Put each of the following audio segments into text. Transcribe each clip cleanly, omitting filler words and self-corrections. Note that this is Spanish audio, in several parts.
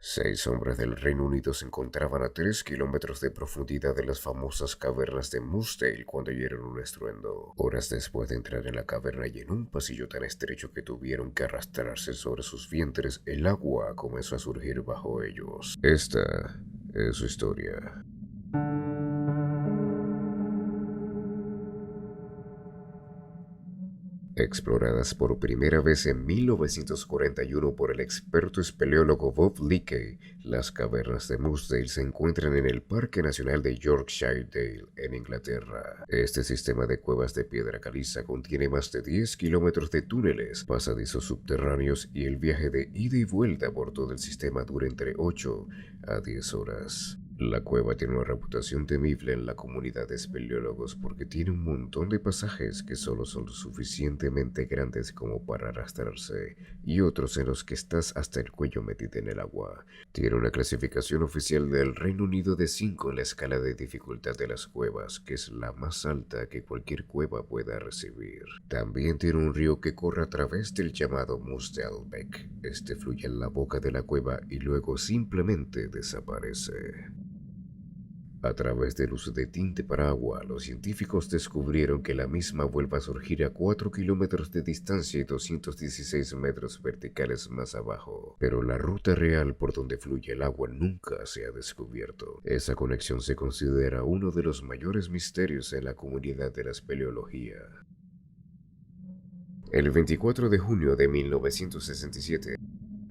6 hombres del Reino Unido se encontraban a 3 kilómetros de profundidad de las famosas cavernas de Moosdale cuando oyeron un estruendo. Horas después de entrar en la caverna y en un pasillo tan estrecho que tuvieron que arrastrarse sobre sus vientres, el agua comenzó a surgir bajo ellos. Esta es su historia. Exploradas por primera vez en 1941 por el experto espeleólogo Bob Leakey, las cavernas de Moosdale se encuentran en el Parque Nacional de Yorkshire Dale, en Inglaterra. Este sistema de cuevas de piedra caliza contiene más de 10 kilómetros de túneles, pasadizos subterráneos y el viaje de ida y vuelta por todo el sistema dura entre 8 a 10 horas. La cueva tiene una reputación temible en la comunidad de espeleólogos porque tiene un montón de pasajes que solo son lo suficientemente grandes como para arrastrarse y otros en los que estás hasta el cuello metido en el agua. Tiene una clasificación oficial del Reino Unido de 5 en la escala de dificultad de las cuevas, que es la más alta que cualquier cueva pueda recibir. También tiene un río que corre a través del llamado Moosdale Beck. Este fluye en la boca de la cueva y luego simplemente desaparece. A través del uso de tinte para agua, los científicos descubrieron que la misma vuelve a surgir a 4 kilómetros de distancia y 216 metros verticales más abajo. Pero la ruta real por donde fluye el agua nunca se ha descubierto. Esa conexión se considera uno de los mayores misterios en la comunidad de la espeleología. El 24 de junio de 1967,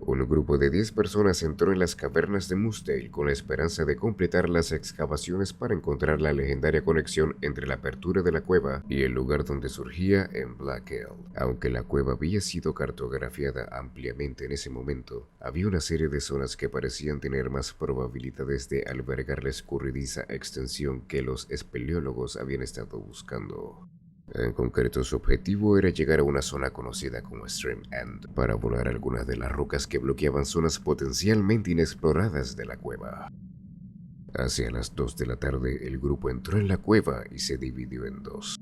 un grupo de 10 personas entró en las cavernas de Moosdale con la esperanza de completar las excavaciones para encontrar la legendaria conexión entre la apertura de la cueva y el lugar donde surgía en Black Elm. Aunque la cueva había sido cartografiada ampliamente en ese momento, había una serie de zonas que parecían tener más probabilidades de albergar la escurridiza extensión que los espeleólogos habían estado buscando. En concreto, su objetivo era llegar a una zona conocida como Stream End para volar algunas de las rocas que bloqueaban zonas potencialmente inexploradas de la cueva. Hacia las 2 de la tarde, el grupo entró en la cueva y se dividió en dos.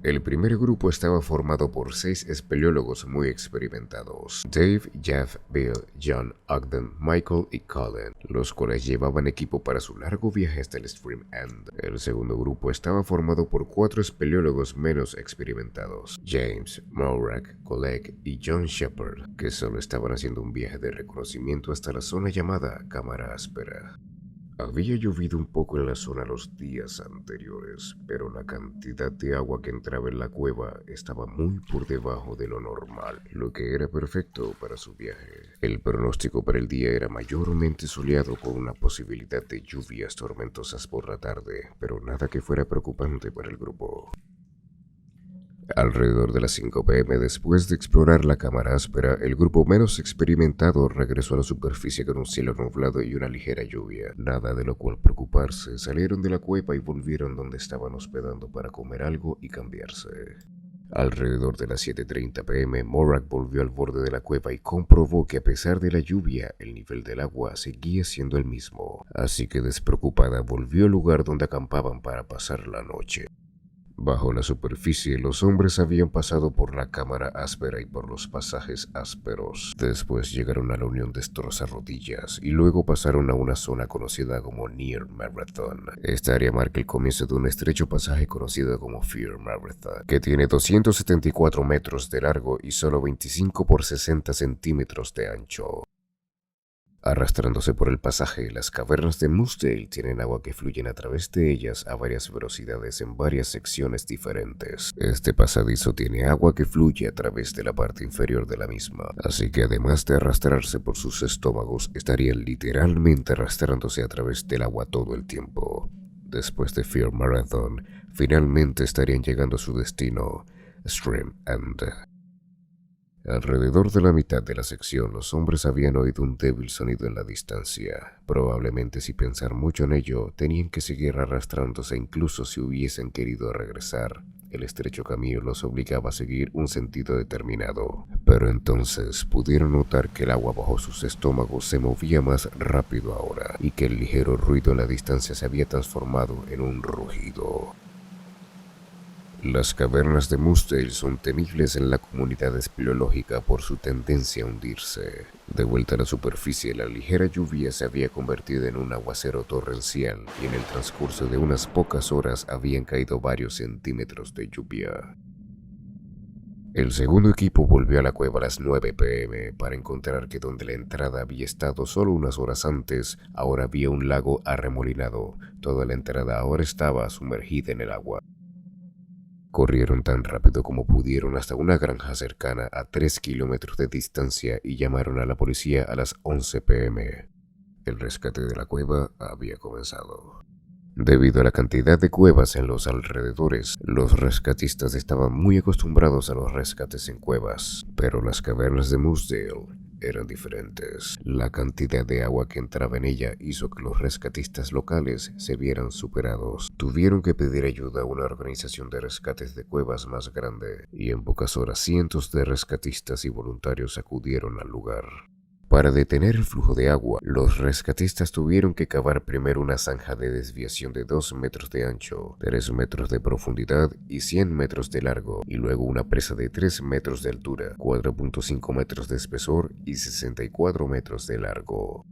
El primer grupo estaba formado por 6 espeleólogos muy experimentados: Dave, Jeff, Bill, John, Ogden, Michael y Colin, los cuales llevaban equipo para su largo viaje hasta el Stream End. El segundo grupo estaba formado por 4 espeleólogos menos experimentados: James, Maurak, Oleg y John Shepard, que solo estaban haciendo un viaje de reconocimiento hasta la zona llamada Cámara Áspera. Había llovido un poco en la zona los días anteriores, pero la cantidad de agua que entraba en la cueva estaba muy por debajo de lo normal, lo que era perfecto para su viaje. El pronóstico para el día era mayormente soleado con una posibilidad de lluvias tormentosas por la tarde, pero nada que fuera preocupante para el grupo. Alrededor de las 5 p.m., después de explorar la cámara áspera, el grupo menos experimentado regresó a la superficie con un cielo nublado y una ligera lluvia. Nada de lo cual preocuparse, salieron de la cueva y volvieron donde estaban hospedando para comer algo y cambiarse. Alrededor de las 7:30 p.m., Maurak volvió al borde de la cueva y comprobó que a pesar de la lluvia, el nivel del agua seguía siendo el mismo. Así que despreocupada, volvió al lugar donde acampaban para pasar la noche. Bajo la superficie, los hombres habían pasado por la cámara áspera y por los pasajes ásperos. Después llegaron a la unión destrozarrodillas y luego pasaron a una zona conocida como Near Marathon. Esta área marca el comienzo de un estrecho pasaje conocido como Fear Marathon, que tiene 274 metros de largo y solo 25 por 60 centímetros de ancho. Arrastrándose por el pasaje, las cavernas de Moosdale tienen agua que fluyen a través de ellas a varias velocidades en varias secciones diferentes. Este pasadizo tiene agua que fluye a través de la parte inferior de la misma, así que además de arrastrarse por sus estómagos, estarían literalmente arrastrándose a través del agua todo el tiempo. Después de Fear Marathon, finalmente estarían llegando a su destino, Stream End. Alrededor de la mitad de la sección, los hombres habían oído un débil sonido en la distancia. Probablemente, sin pensar mucho en ello, tenían que seguir arrastrándose incluso si hubiesen querido regresar. El estrecho camino los obligaba a seguir un sentido determinado. Pero entonces pudieron notar que el agua bajo sus estómagos se movía más rápido ahora, y que el ligero ruido en la distancia se había transformado en un rugido. Las cavernas de Moose son temibles en la comunidad espeleológica por su tendencia a hundirse. De vuelta a la superficie, la ligera lluvia se había convertido en un aguacero torrencial y en el transcurso de unas pocas horas habían caído varios centímetros de lluvia. El segundo equipo volvió a la cueva a las 9 p.m. para encontrar que donde la entrada había estado solo unas horas antes, ahora había un lago arremolinado. Toda la entrada ahora estaba sumergida en el agua. Corrieron tan rápido como pudieron hasta una granja cercana a 3 kilómetros de distancia y llamaron a la policía a las 11 p.m. El rescate de la cueva había comenzado. Debido a la cantidad de cuevas en los alrededores, los rescatistas estaban muy acostumbrados a los rescates en cuevas, pero las cavernas de Moosedale eran diferentes. La cantidad de agua que entraba en ella hizo que los rescatistas locales se vieran superados. Tuvieron que pedir ayuda a una organización de rescates de cuevas más grande, y en pocas horas cientos de rescatistas y voluntarios acudieron al lugar. Para detener el flujo de agua, los rescatistas tuvieron que cavar primero una zanja de desviación de 2 metros de ancho, 3 metros de profundidad y 100 metros de largo, y luego una presa de 3 metros de altura, 4.5 metros de espesor y 64 metros de largo.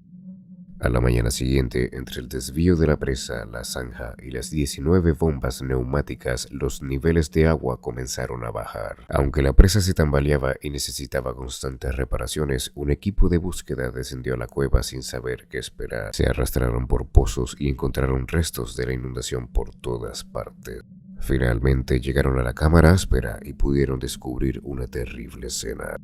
A la mañana siguiente, entre el desvío de la presa, la zanja y las 19 bombas neumáticas, los niveles de agua comenzaron a bajar. Aunque la presa se tambaleaba y necesitaba constantes reparaciones, un equipo de búsqueda descendió a la cueva sin saber qué esperar. Se arrastraron por pozos y encontraron restos de la inundación por todas partes. Finalmente llegaron a la cámara áspera y pudieron descubrir una terrible escena.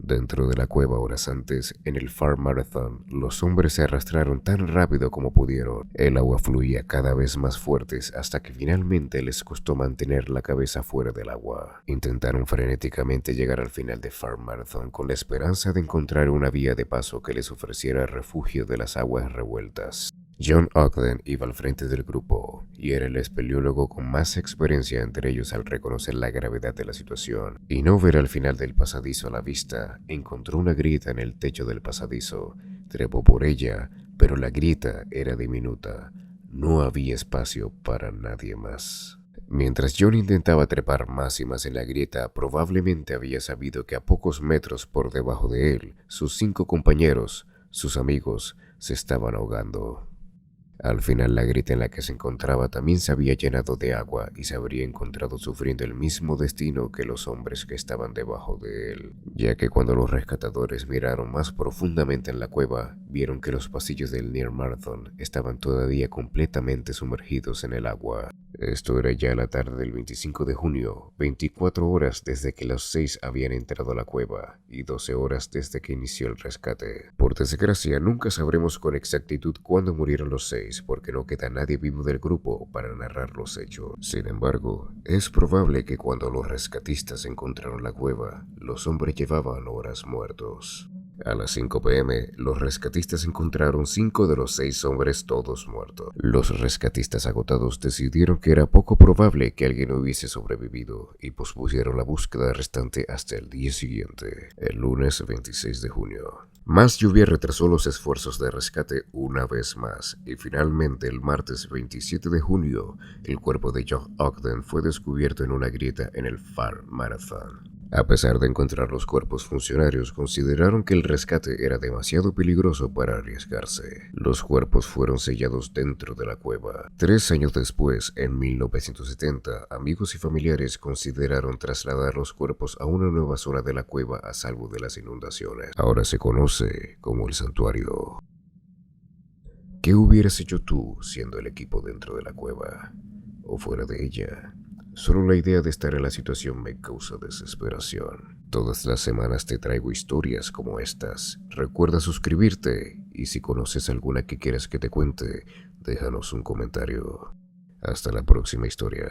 Dentro de la cueva horas antes, en el Far Marathon, los hombres se arrastraron tan rápido como pudieron. El agua fluía cada vez más fuerte hasta que finalmente les costó mantener la cabeza fuera del agua. Intentaron frenéticamente llegar al final de Far Marathon con la esperanza de encontrar una vía de paso que les ofreciera refugio de las aguas revueltas. John Ogden iba al frente del grupo y era el espeleólogo con más experiencia entre ellos al reconocer la gravedad de la situación y no ver al final del pasadizo a la vista. Encontró una grieta en el techo del pasadizo, trepó por ella, pero la grieta era diminuta. No había espacio para nadie más. Mientras John intentaba trepar más y más en la grieta, probablemente había sabido que a pocos metros por debajo de él, sus 5 compañeros, sus amigos, se estaban ahogando. Al final, la grieta en la que se encontraba también se había llenado de agua y se habría encontrado sufriendo el mismo destino que los hombres que estaban debajo de él, ya que cuando los rescatadores miraron más profundamente en la cueva, vieron que los pasillos del Near Marathon estaban todavía completamente sumergidos en el agua. Esto era ya la tarde del 25 de junio, 24 horas desde que los 6 habían entrado a la cueva y 12 horas desde que inició el rescate. Por desgracia, nunca sabremos con exactitud cuándo murieron los 6, porque no queda nadie vivo del grupo para narrar los hechos. Sin embargo, es probable que cuando los rescatistas encontraron la cueva, los hombres llevaban horas muertos. A las 5 p.m., los rescatistas encontraron 5 de los 6 hombres todos muertos. Los rescatistas agotados decidieron que era poco probable que alguien hubiese sobrevivido y pospusieron la búsqueda restante hasta el día siguiente, el lunes 26 de junio. Más lluvia retrasó los esfuerzos de rescate una vez más, y finalmente el martes 27 de junio, el cuerpo de John Ogden fue descubierto en una grieta en el Far Marathon. A pesar de encontrar los cuerpos funcionarios, consideraron que el rescate era demasiado peligroso para arriesgarse. Los cuerpos fueron sellados dentro de la cueva. 3 años después, en 1970, amigos y familiares consideraron trasladar los cuerpos a una nueva zona de la cueva a salvo de las inundaciones. Ahora se conoce como el santuario. ¿Qué hubieras hecho tú siendo el equipo dentro de la cueva o fuera de ella? Solo la idea de estar en la situación me causa desesperación. Todas las semanas te traigo historias como estas. Recuerda suscribirte y si conoces alguna que quieras que te cuente, déjanos un comentario. Hasta la próxima historia.